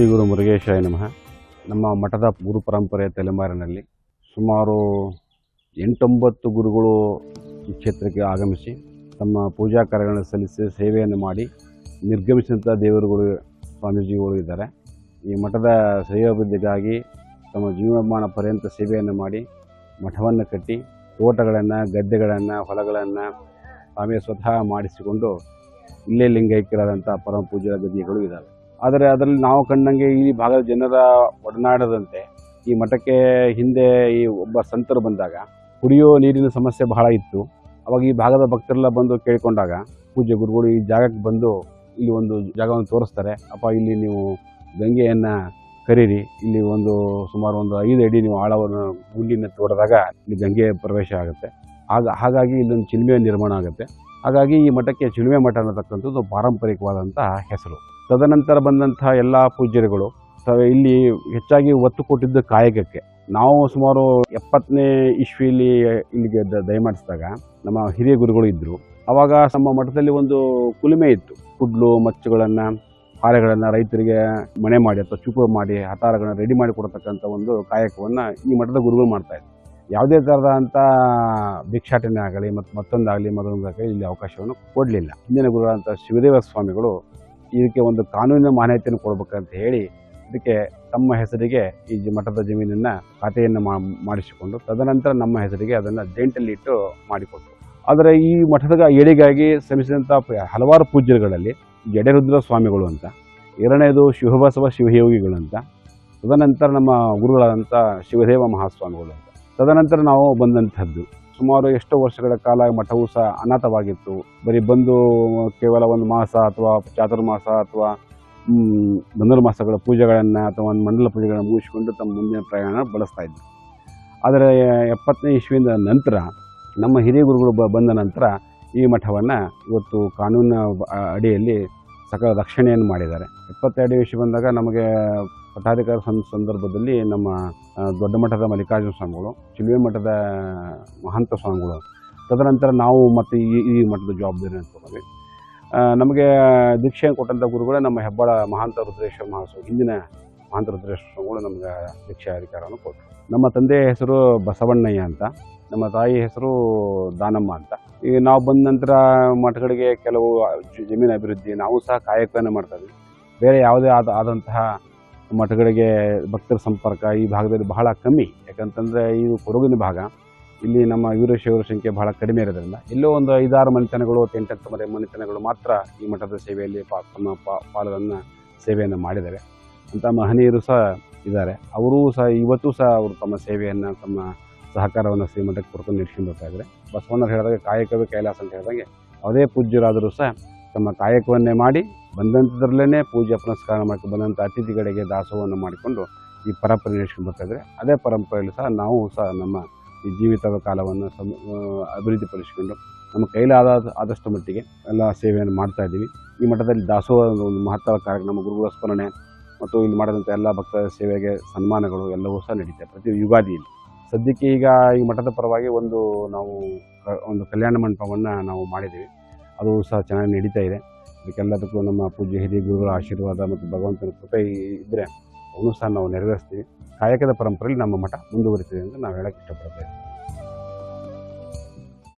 ಶ್ರೀ ಗುರು ಮುರುಗೇಶಾಯ ನಮಃ. ನಮ್ಮ ಮಠದ ಗುರು ಪರಂಪರೆಯ ತಲೆಮಾರಿನಲ್ಲಿ ಸುಮಾರು 8-9 ಗುರುಗಳು ಈ ಕ್ಷೇತ್ರಕ್ಕೆ ಆಗಮಿಸಿ ತಮ್ಮ ಪೂಜಾ ಕಾರ್ಯಗಳನ್ನು ಸಲ್ಲಿಸಿ ಸೇವೆಯನ್ನು ಮಾಡಿ ನಿರ್ಗಮಿಸಿದಂಥ ದೇವರುಗಳು ಸ್ವಾಮೀಜಿಗಳು ಇದ್ದಾರೆ. ಈ ಮಠದ ಶ್ರೇಯೋಭಿವೃದ್ಧಿಗಾಗಿ ತಮ್ಮ ಜೀವಮಾನ ಪರ್ಯಂತ ಸೇವೆಯನ್ನು ಮಾಡಿ ಮಠವನ್ನು ಕಟ್ಟಿ ತೋಟಗಳನ್ನು, ಗದ್ದೆಗಳನ್ನು, ಹೊಲಗಳನ್ನು ತಾವೇ ಸ್ವತಃ ಮಾಡಿಸಿಕೊಂಡು ಇಲ್ಲೇ ಲಿಂಗೈಕ್ಯರಾದಂಥ ಪರಮ ಪೂಜ್ಯ ಗದಿಗಳು ಇದ್ದಾವೆ. ಆದರೆ ಅದರಲ್ಲಿ ನಾವು ಕಂಡಂಗೆ ಈ ಭಾಗದ ಜನರ ಒಡನಾಡದಂತೆ ಈ ಮಠಕ್ಕೆ ಹಿಂದೆ ಈ ಒಬ್ಬ ಸಂತರು ಬಂದಾಗ ಕುಡಿಯೋ ನೀರಿನ ಸಮಸ್ಯೆ ಬಹಳ ಇತ್ತು. ಅವಾಗ ಈ ಭಾಗದ ಭಕ್ತರೆಲ್ಲ ಬಂದು ಕೇಳಿಕೊಂಡಾಗ ಪೂಜ್ಯ ಗುರುಗಳು ಈ ಜಾಗಕ್ಕೆ ಬಂದು ಇಲ್ಲಿ ಒಂದು ಜಾಗವನ್ನು ತೋರಿಸ್ತಾರೆ. ಅಪ್ಪ, ಇಲ್ಲಿ ನೀವು ಗಂಗೆಯನ್ನು ಕರೀರಿ, ಇಲ್ಲಿ ಸುಮಾರು 5 ಅಡಿ ನೀವು ಆಳವನ್ನು ಗುಂಡಿನ ತೋಡಿದಾಗ ಇಲ್ಲಿ ಗಂಗೆ ಪ್ರವೇಶ ಆಗುತ್ತೆ. ಹಾಗಾಗಿ ಇಲ್ಲೊಂದು ಚಿಲುಮೆ ನಿರ್ಮಾಣ ಆಗುತ್ತೆ. ಹಾಗಾಗಿ ಈ ಮಠಕ್ಕೆ ಚಿಲುಮೆ ಮಠ ಅನ್ನತಕ್ಕಂಥದ್ದು ಪಾರಂಪರಿಕವಾದಂಥ ಹೆಸರು. ತದನಂತರ ಬಂದಂಥ ಎಲ್ಲ ಪೂಜ್ಯರುಗಳು ಇಲ್ಲಿ ಹೆಚ್ಚಾಗಿ ಒತ್ತು ಕೊಟ್ಟಿದ್ದ ಕಾಯಕಕ್ಕೆ. ನಾವು ಸುಮಾರು 70ನೇ ಇಸ್ವಿಯಲ್ಲಿ ಇಲ್ಲಿಗೆ ದಯಮಾಡಿಸಿದಾಗ ನಮ್ಮ ಹಿರಿಯ ಗುರುಗಳು ಇದ್ದರು. ಆವಾಗ ನಮ್ಮ ಮಠದಲ್ಲಿ ಒಂದು ಕುಲುಮೆ ಇತ್ತು. ಕುಡ್ಲು ಮಚ್ಚುಗಳನ್ನು, ಹಾರೆಗಳನ್ನು ರೈತರಿಗೆ ಮನೆ ಮಾಡಿ ಅಥವಾ ಚೂಪು ಮಾಡಿ ಹತಾರಗಳನ್ನು ರೆಡಿ ಮಾಡಿ ಕೊಡತಕ್ಕಂಥ ಒಂದು ಕಾಯಕವನ್ನು ಈ ಮಠದ ಗುರುಗಳು ಮಾಡ್ತಾಯಿದ್ರು. ಯಾವುದೇ ಥರದಂಥ ಭಿಕ್ಷಾಟನೆ ಆಗಲಿ ಮತ್ತೊಂದಾಗಲಿ ಮತ್ತೊಂದಾಗಲಿ ಇಲ್ಲಿ ಅವಕಾಶವನ್ನು ಕೊಡಲಿಲ್ಲ. ಹಿಂದಿನ ಗುರುಗಳಂಥ ಶಿವದೇವ ಸ್ವಾಮಿಗಳು ಇದಕ್ಕೆ ಒಂದು ಕಾನೂನಿನ ಮಾನ್ಯತೆಯನ್ನು ಕೊಡಬೇಕಂತ ಹೇಳಿ ಇದಕ್ಕೆ ತಮ್ಮ ಹೆಸರಿಗೆ ಈ ಮಠದ ಜಮೀನನ್ನು ಖಾತೆಯನ್ನು ಮಾಡಿಸಿಕೊಂಡು ತದನಂತರ ನಮ್ಮ ಹೆಸರಿಗೆ ಅದನ್ನು ಜೈಂಟಲ್ಲಿ ಇಟ್ಟು ಮಾಡಿಕೊಟ್ರು. ಆದರೆ ಈ ಮಠದ ಏಳಿಗಾಗಿ ಶ್ರಮಿಸಿದಂಥ ಹಲವಾರು ಪೂಜ್ಯರುಗಳಲ್ಲಿ ಜಡೆರುದ್ರ ಸ್ವಾಮಿಗಳು ಅಂತ, ಎರಡನೇದು ಶಿವಬಸವ ಶಿವಯೋಗಿಗಳಂತ, ತದನಂತರ ನಮ್ಮ ಗುರುಗಳಾದಂಥ ಶಿವದೇವ ಮಹಾಸ್ವಾಮಿಗಳು ಅಂತ, ತದನಂತರ ನಾವು ಬಂದಂಥದ್ದು. ಸುಮಾರು ಎಷ್ಟೋ ವರ್ಷಗಳ ಕಾಲ ಮಠವು ಸಹ ಅನಾಥವಾಗಿತ್ತು. ಬರೀ ಬಂದು ಕೇವಲ ಒಂದು ಮಾಸ ಅಥವಾ ಚಾತುರ್ಮಾಸ ಅಥವಾ ಧನುರ್ಮಾಸಗಳ ಪೂಜೆಗಳನ್ನು ಅಥವಾ ಒಂದು ಮಂಡಲ ಪೂಜೆಗಳನ್ನು ಮುಗಿಸಿಕೊಂಡು ತಮ್ಮ ಮುಂದಿನ ಪ್ರಯಾಣ ಬಳಸ್ತಾ ಇದ್ದರು. ಆದರೆ 70ನೇ ಇಸ್ವಿಯಿಂದ ನಂತರ ನಮ್ಮ ಹಿರಿಯ ಗುರುಗಳು ಬಂದ ನಂತರ ಈ ಮಠವನ್ನು ಇವತ್ತು ಕಾನೂನಿನ ಅಡಿಯಲ್ಲಿ ಸಕಲ ರಕ್ಷಣೆಯನ್ನು ಮಾಡಿದ್ದಾರೆ. 72ನೇ ಇಸ್ವಿ ಬಂದಾಗ ನಮಗೆ ಪಟ್ಟಾಧಿಕಾರ ಸಂದರ್ಭದಲ್ಲಿ ನಮ್ಮ ದೊಡ್ಡ ಮಠದ ಮಲ್ಲಿಕಾರ್ಜುನ ಸ್ವಾಮಿಗಳು, ಚಿಲುವೆ ಮಠದ ಮಹಂತ ಸ್ವಾಮಿಗಳು, ತದನಂತರ ನಾವು ಮತ್ತು ಈ ಮಠದ ಜವಾಬ್ದಾರಿಯನ್ನು ತಗೊಂಡ್ವಿ. ನಮಗೆ ದೀಕ್ಷೆ ಕೊಟ್ಟಂಥ ಗುರುಗಳೇ ನಮ್ಮ ಹೆಬ್ಬಾಳ ಮಹಾಂತ ರುದ್ರೇಶ್ವರ ಮಹಾಸ್ವಾಮಿ, ಹಿಂದಿನ ಮಹಾಂತ ರುದ್ರೇಶ್ವರ ಸ್ವಾಮಿಗಳು ನಮಗೆ ದೀಕ್ಷೆ ಅಧಿಕಾರವನ್ನು ಕೊಟ್ಟರು. ನಮ್ಮ ತಂದೆಯ ಹೆಸರು ಬಸವಣ್ಣಯ್ಯ ಅಂತ, ನಮ್ಮ ತಾಯಿ ಹೆಸರು ದಾನಮ್ಮ ಅಂತ. ಈಗ ನಾವು ಬಂದ ನಂತರ ಮಠಗಳಿಗೆ ಕೆಲವು ಜಮೀನು ಅಭಿವೃದ್ಧಿ, ನಾವು ಸಹ ಕಾಯಕವನ್ನು ಮಾಡ್ತಾಯಿದ್ವಿ. ಬೇರೆ ಯಾವುದೇ ಆದಂತಹ ಮಠಗಳಿಗೆ ಭಕ್ತರ ಸಂಪರ್ಕ ಈ ಭಾಗದಲ್ಲಿ ಬಹಳ ಕಮ್ಮಿ. ಯಾಕಂತಂದರೆ ಇದು ಕೊಡಗಿನ ಭಾಗ, ಇಲ್ಲಿ ನಮ್ಮ ವೀರಶೈವರ ಸಂಖ್ಯೆ ಬಹಳ ಕಡಿಮೆ ಇರೋದ್ರಿಂದ ಎಲ್ಲೋ ಒಂದು 5-6 ಮನೆತನಗಳು 8-10 ಮನೆತನಗಳು ಮಾತ್ರ ಈ ಮಠದ ಸೇವೆಯಲ್ಲಿ ತಮ್ಮ ಪಾಲನ್ನು ಸೇವೆಯನ್ನು ಮಾಡಿದ್ದಾರೆ. ಅಂಥ ಮಹನೀಯರು ಸಹ ಇದ್ದಾರೆ. ಅವರೂ ಸಹ ಇವತ್ತು ಸಹ ಅವರು ತಮ್ಮ ಸೇವೆಯನ್ನು, ತಮ್ಮ ಸಹಕಾರವನ್ನು ಶ್ರೀಮಠಕ್ಕೆ ಕೊಡ್ಕೊಂಡು ನಡೆಸ್ಕೊಂಡು ಬರ್ತಾ ಇದ್ದಾರೆ. ಬಸವಣ್ಣರು ಹೇಳಿದಾಗ ಕಾಯಕವೇ ಕೈಲಾಸ ಅಂತ ಹೇಳಿದಾಗೆ ಯಾವುದೇ ಪೂಜ್ಯರಾದರೂ ಸಹ ತಮ್ಮ ಕಾಯಕವನ್ನೇ ಮಾಡಿ ಬಂದಂಥದ್ರಲ್ಲೇ ಪೂಜೆ ಪುನಸ್ಕಾರ ಮಾಡ್ಕೊಂಡು ಬಂದಂಥ ಅತಿಥಿಗಳಿಗೆ ದಾಸೋಹವನ್ನು ಮಾಡಿಕೊಂಡು ಈ ಪರಂಪರೆ ನಡೆಸ್ಕೊಂಡು ಬರ್ತಾಯಿದ್ರೆ, ಅದೇ ಪರಂಪರೆಯಲ್ಲಿ ಸಹ ನಾವು ಸಹ ನಮ್ಮ ಈ ಜೀವಿತದ ಕಾಲವನ್ನು ಅಭಿವೃದ್ಧಿಪಡಿಸಿಕೊಂಡು ನಮ್ಮ ಆದಷ್ಟು ಮಟ್ಟಿಗೆ ಎಲ್ಲ ಸೇವೆಯನ್ನು ಮಾಡ್ತಾಯಿದ್ದೀವಿ. ಈ ಮಠದಲ್ಲಿ ದಾಸೋಹ ಒಂದು ಮಹತ್ವದ ಕಾರ್ಯಕ್ರಮ, ನಮ್ಮ ಗುರುಗಳ ಸ್ಮರಣೆ ಮತ್ತು ಇಲ್ಲಿ ಮಾಡಿದಂಥ ಎಲ್ಲ ಭಕ್ತರ ಸೇವೆಗೆ ಸನ್ಮಾನಗಳು ಎಲ್ಲವೂ ಸಹ ನಡೀತವೆ ಪ್ರತಿ ಯುಗಾದಿಯಲ್ಲಿ. ಸದ್ಯಕ್ಕೆ ಈಗ ಈ ಮಠದ ಪರವಾಗಿ ನಾವು ಒಂದು ಕಲ್ಯಾಣ ಮಂಟಪವನ್ನು ನಾವು ಮಾಡಿದ್ದೀವಿ. ಅದು ಸಹ ಚೆನ್ನಾಗಿ ನಡೀತಾ ಇದೆ. ಇದಕ್ಕೆಲ್ಲದಕ್ಕೂ ನಮ್ಮ ಪೂಜ್ಯ ಹಿರಿಯ ಗುರುಗಳ ಆಶೀರ್ವಾದ ಮತ್ತು ಭಗವಂತನ ಕೃಪೆ ಇದ್ದರೆ ಅವನು ಸಹ ನಾವು ನೆರವೇರಿಸ್ತೀವಿ. ಕಾಯಕದ ಪರಂಪರೆಯಲ್ಲಿ ನಮ್ಮ ಮಠ ಮುಂದುವರಿತಿದೆ ಅಂತ ನಾವು ಹೇಳಕ್ಕೆ ಇಷ್ಟಪಡ್ತೇವೆ.